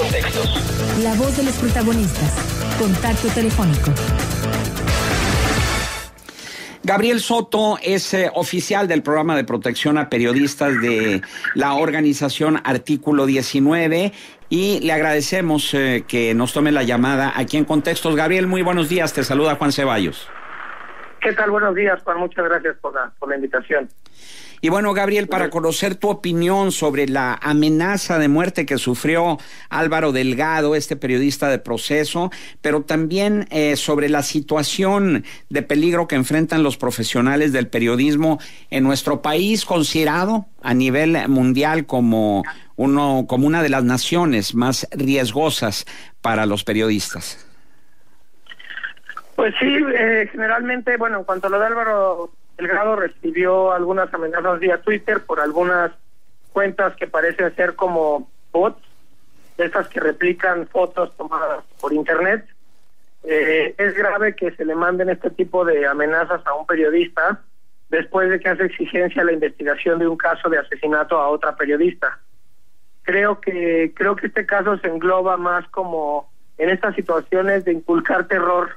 Contextos. La voz de los protagonistas. Contacto telefónico. Gabriel Soto es oficial del programa de protección a periodistas de la organización Artículo 19 y le agradecemos que nos tome la llamada aquí en Contextos. Gabriel, muy buenos días, te saluda Juan Ceballos. ¿Qué tal? Buenos días, Juan, muchas gracias por la invitación. Y bueno, Gabriel, para conocer tu opinión sobre la amenaza de muerte que sufrió Álvaro Delgado, este periodista de Proceso, pero también sobre la situación de peligro que enfrentan los profesionales del periodismo en nuestro país, considerado a nivel mundial como una de las naciones más riesgosas para los periodistas. Pues sí, generalmente, bueno, en cuanto a lo de Álvaro Delgado, recibió algunas amenazas vía Twitter por algunas cuentas que parecen ser como bots, de estas que replican fotos tomadas por internet. Es grave que se le manden este tipo de amenazas a un periodista después de que hace exigencia la investigación de un caso de asesinato a otra periodista. Creo que este caso se engloba más como en estas situaciones de inculcar terror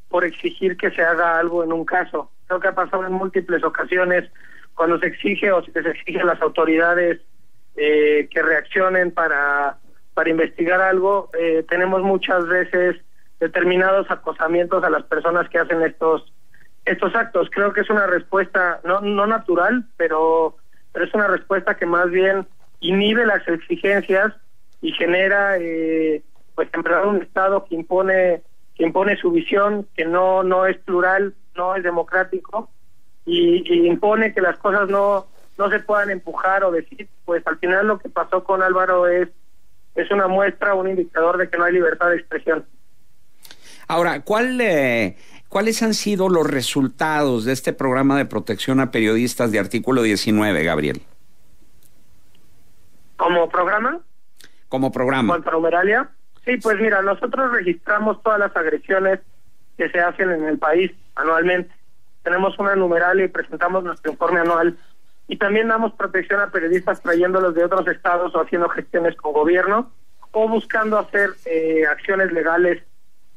por exigir que se haga algo en un caso. Creo que ha pasado en múltiples ocasiones cuando se exige o se exige a las autoridades que reaccionen para investigar algo. Tenemos muchas veces determinados acosamientos a las personas que hacen estos actos. Creo que es una respuesta no natural, pero es una respuesta que más bien inhibe las exigencias y genera pues en verdad un Estado que impone su visión, que no es plural, no es democrático, y impone que las cosas no se puedan empujar o decir. Pues al final lo que pasó con Álvaro es una muestra, un indicador de que no hay libertad de expresión. Ahora, ¿cuáles han sido los resultados de este programa de protección a periodistas de Artículo 19, Gabriel? ¿Como programa? Como programa. ¿Cuánto numeralia? Sí, pues mira, nosotros registramos todas las agresiones que se hacen en el país anualmente. Tenemos una numeralia y presentamos nuestro informe anual. Y también damos protección a periodistas trayéndolos de otros estados o haciendo gestiones con gobierno o buscando hacer acciones legales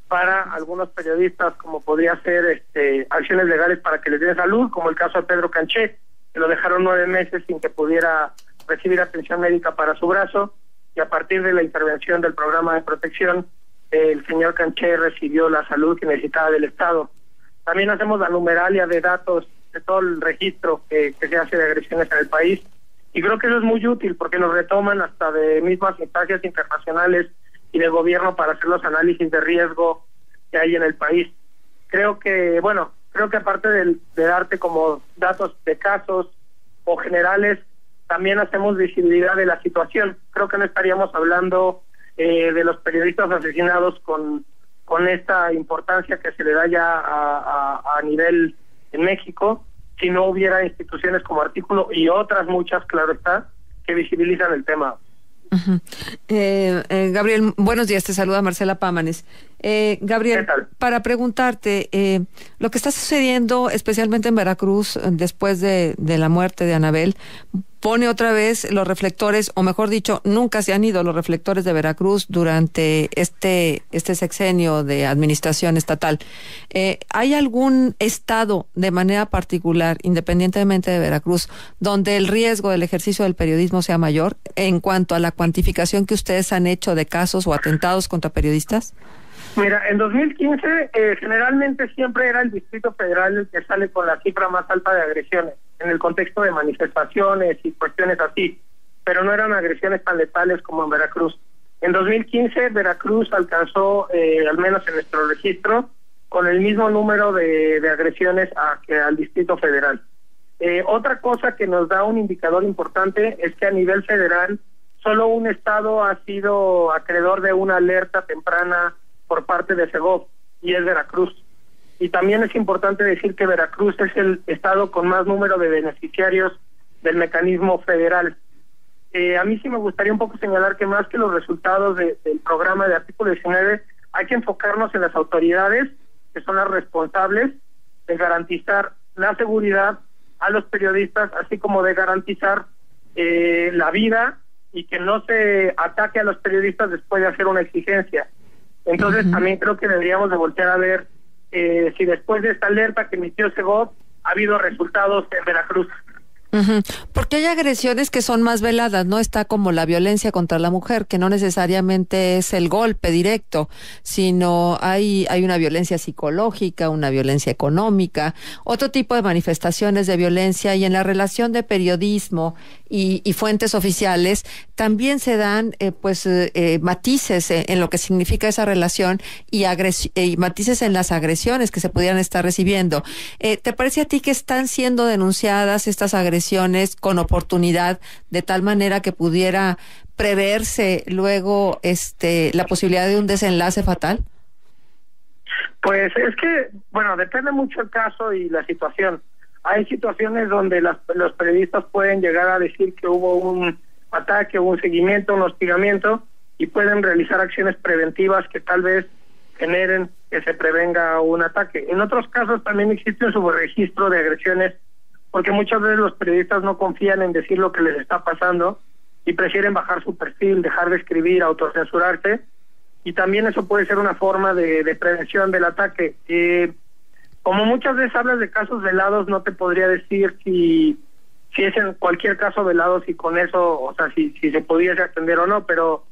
para algunos periodistas, como podría ser acciones legales para que les den salud, como el caso de Pedro Canché, que lo dejaron 9 meses sin que pudiera recibir atención médica para su brazo. Y a partir de la intervención del programa de protección, el señor Canché recibió la salud que necesitaba del Estado. También hacemos la numeralia de datos de todo el registro que se hace de agresiones en el país, y creo que eso es muy útil porque nos retoman hasta de mismas instancias internacionales y de gobierno para hacer los análisis de riesgo que hay en el país. Creo que aparte de darte como datos de casos o generales, también hacemos visibilidad de la situación. Creo que no estaríamos hablando de los periodistas asesinados con esta importancia que se le da ya a nivel en México, si no hubiera instituciones como Artículo y otras muchas, claro está, que visibilizan el tema. Uh-huh. Gabriel, buenos días, te saluda Marcela Pámanes. Gabriel, para preguntarte, lo que está sucediendo especialmente en Veracruz después de la muerte de Anabel pone otra vez los reflectores, o mejor dicho, nunca se han ido los reflectores de Veracruz durante este sexenio de administración estatal. ¿Hay algún estado de manera particular, independientemente de Veracruz, donde el riesgo del ejercicio del periodismo sea mayor en cuanto a la cuantificación que ustedes han hecho de casos o atentados contra periodistas? Mira, en 2015 generalmente siempre era el Distrito Federal el que sale con la cifra más alta de agresiones, en el contexto de manifestaciones y cuestiones así, pero no eran agresiones tan letales como en Veracruz. En 2015 Veracruz alcanzó, al menos en nuestro registro, con el mismo número de agresiones que al Distrito Federal. Otra cosa que nos da un indicador importante es que a nivel federal solo un estado ha sido acreedor de una alerta temprana por parte de Segov, y es Veracruz. Y también es importante decir que Veracruz es el estado con más número de beneficiarios del mecanismo federal. A mí sí me gustaría un poco señalar que más que los resultados del programa de Artículo 19, hay que enfocarnos en las autoridades, que son las responsables de garantizar la seguridad a los periodistas, así como de garantizar la vida y que no se ataque a los periodistas después de hacer una exigencia. Entonces también creo que deberíamos de voltear a ver si después de esta alerta que emitió Segov ha habido resultados en Veracruz. Porque hay agresiones que son más veladas, ¿no? Está como la violencia contra la mujer, que no necesariamente es el golpe directo, sino hay una violencia psicológica, una violencia económica, otro tipo de manifestaciones de violencia, y en la relación de periodismo y fuentes oficiales también se dan matices en lo que significa esa relación y matices en las agresiones que se pudieran estar recibiendo. ¿Te parece a ti que están siendo denunciadas estas agresiones con oportunidad, de tal manera que pudiera preverse luego la posibilidad de un desenlace fatal? Pues es que, bueno, depende mucho el caso y la situación. Hay situaciones donde los periodistas pueden llegar a decir que hubo un ataque, hubo un seguimiento, un hostigamiento, y pueden realizar acciones preventivas que tal vez generen que se prevenga un ataque. En otros casos también existe un subregistro de agresiones, porque muchas veces los periodistas no confían en decir lo que les está pasando y prefieren bajar su perfil, dejar de escribir, autocensurarse, y también eso puede ser una forma de prevención del ataque. Como muchas veces hablas de casos velados, no te podría decir si es en cualquier caso velado, si con eso, o sea, si se pudiese atender o no, pero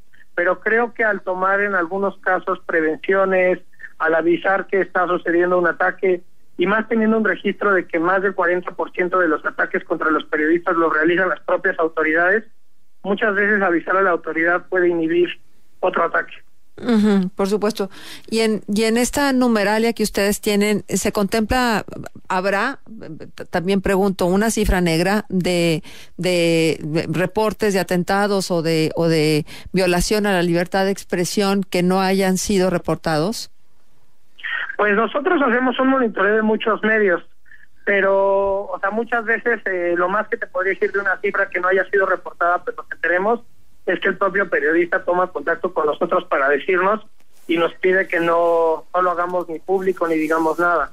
creo que al tomar en algunos casos prevenciones, al avisar que está sucediendo un ataque, y más teniendo un registro de que más del 40% de los ataques contra los periodistas los realizan las propias autoridades, muchas veces avisar a la autoridad puede inhibir otro ataque. Por supuesto. Y en esta numeralia que ustedes tienen, ¿se contempla, habrá, también pregunto, una cifra negra de reportes de atentados o de violación a la libertad de expresión que no hayan sido reportados? Pues nosotros hacemos un monitoreo de muchos medios, pero, o sea, muchas veces lo más que te podría decir de una cifra que no haya sido reportada, pero lo que tenemos es que el propio periodista toma contacto con nosotros para decirnos y nos pide que no lo hagamos ni público ni digamos nada.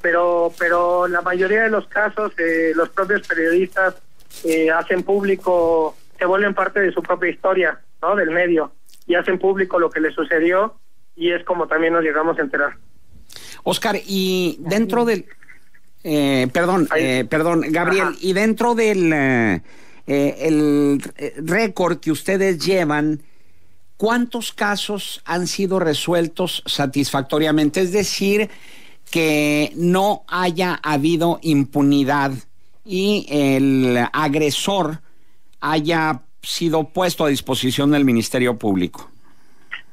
Pero la mayoría de los casos los propios periodistas hacen público, se vuelven parte de su propia historia, ¿no? Del medio, y hacen público lo que les sucedió, y es como también nos llegamos a enterar. Oscar, y dentro del perdón, Gabriel, ajá, y dentro del el récord que ustedes llevan, ¿cuántos casos han sido resueltos satisfactoriamente? Es decir, que no haya habido impunidad y el agresor haya sido puesto a disposición del Ministerio Público.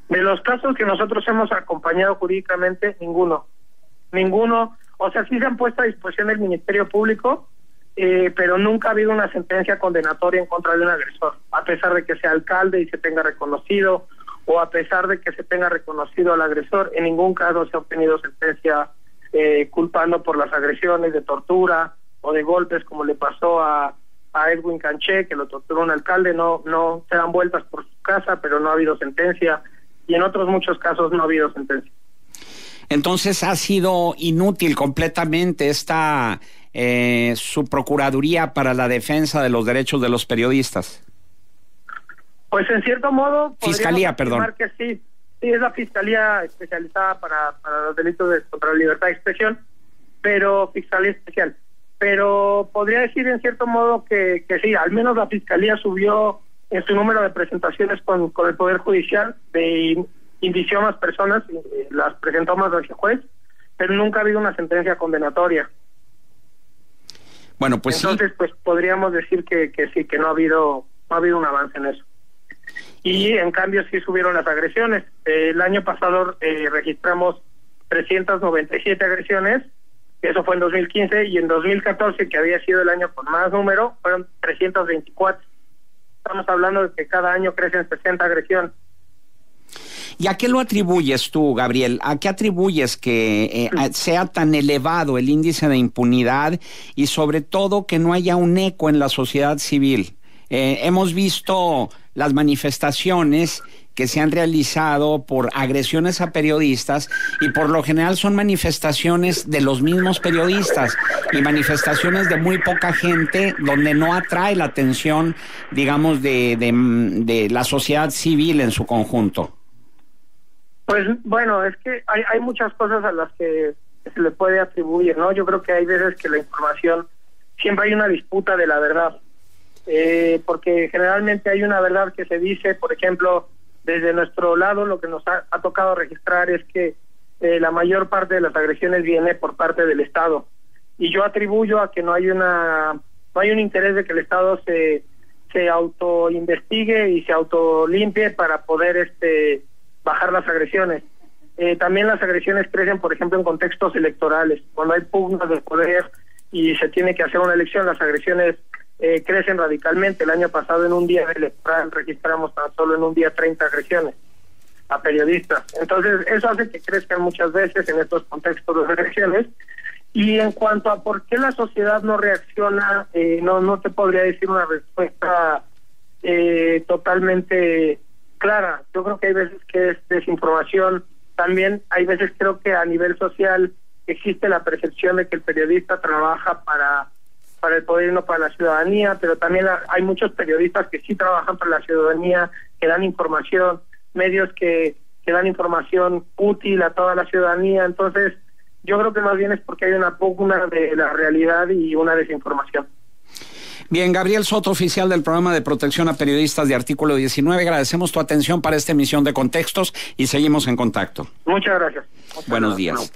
De los casos que nosotros hemos acompañado jurídicamente, ninguno. O sea, sí se han puesto a disposición del Ministerio Público, pero nunca ha habido una sentencia condenatoria en contra de un agresor, a pesar de que sea alcalde y se tenga reconocido, o a pesar de que se tenga reconocido al agresor. En ningún caso se ha obtenido sentencia culpando por las agresiones de tortura o de golpes, como le pasó a Edwin Canché, que lo torturó un alcalde. No se dan vueltas por su casa, pero no ha habido sentencia, y en otros muchos casos no ha habido sentencia. Entonces ha sido inútil completamente esta su Procuraduría para la Defensa de los Derechos de los Periodistas. Pues en cierto modo... Fiscalía, perdón. Que sí, es la Fiscalía especializada para los delitos contra la libertad de expresión, pero Fiscalía Especial. Pero podría decir en cierto modo que sí, al menos la Fiscalía subió en su número de presentaciones con el Poder Judicial, indició a más personas, las presentó más hacia juez, pero nunca ha habido una sentencia condenatoria. Bueno, pues entonces, sí, pues podríamos decir que sí, que no ha habido un avance en eso. Y en cambio sí subieron las agresiones. El año pasado registramos 397 agresiones, eso fue en 2015, y en 2014, que había sido el año con más número, fueron 324. Estamos hablando de que cada año crecen 60 agresiones. ¿Y a qué lo atribuyes tú, Gabriel? ¿A qué atribuyes que sea tan elevado el índice de impunidad y sobre todo que no haya un eco en la sociedad civil? Hemos visto las manifestaciones que se han realizado por agresiones a periodistas, y por lo general son manifestaciones de los mismos periodistas y manifestaciones de muy poca gente, donde no atrae la atención, digamos, de la sociedad civil en su conjunto. Pues bueno, es que hay muchas cosas a las que se le puede atribuir, ¿no? Yo creo que hay veces que la información, siempre hay una disputa de la verdad, porque generalmente hay una verdad que se dice, por ejemplo, desde nuestro lado lo que nos ha tocado registrar es que la mayor parte de las agresiones viene por parte del Estado, y yo atribuyo a que no hay un interés de que el Estado se autoinvestigue y se autolimpie para poder bajar las agresiones. También las agresiones crecen, por ejemplo, en contextos electorales, cuando hay pugnas de poder y se tiene que hacer una elección, las agresiones crecen radicalmente. El año pasado, en un día electoral, registramos tan solo en un día 30 agresiones a periodistas. Entonces, eso hace que crezcan muchas veces en estos contextos de agresiones. Y en cuanto a por qué la sociedad no reacciona, no te podría decir una respuesta totalmente clara. Yo creo que hay veces que es desinformación. También hay veces, creo que a nivel social existe la percepción de que el periodista trabaja para el poder y no para la ciudadanía, pero también hay muchos periodistas que sí trabajan para la ciudadanía, que dan información, medios que dan información útil a toda la ciudadanía. Entonces, yo creo que más bien es porque hay una pugna de la realidad y una desinformación. Bien, Gabriel Soto, oficial del Programa de Protección a Periodistas de Artículo 19, agradecemos tu atención para esta emisión de Contextos y seguimos en contacto. Muchas gracias. Buenos días.